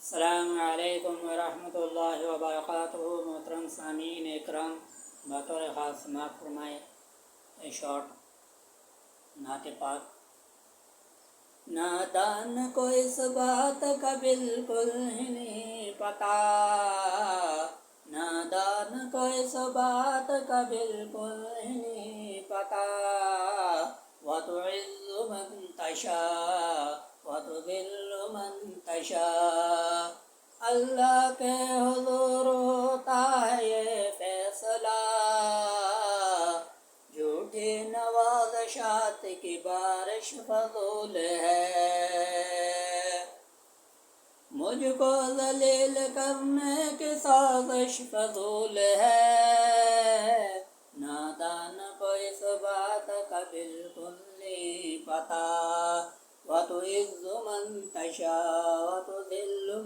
السلام علیکم ورحمۃ اللہ وبرکاتہ۔ محترم سامعین اکرام، بطور خاص سماعت فرمائے اے شارٹ نعت پاک۔ نادان کو اس بات کا بالکل ہی نہیں پتا، نادان کو اس بات کا بالکل ہی نہیں پتا، وَتُعِزُّ مَن تَشَاءُ وَتُذِلُّ مَن تَشَاءُ۔ اللہ کے حضور ہوتا ہے یہ فیصلہ، جھوٹی نوازشات کی بارش فضول ہے، مجھ کو ذلیل کرنے کی سازش فضول ہے، نادان کو اس بات کا بالکل نہیں پتا، وَتُعِزُّ مَن تَشَاءُ وَتُذِلُّ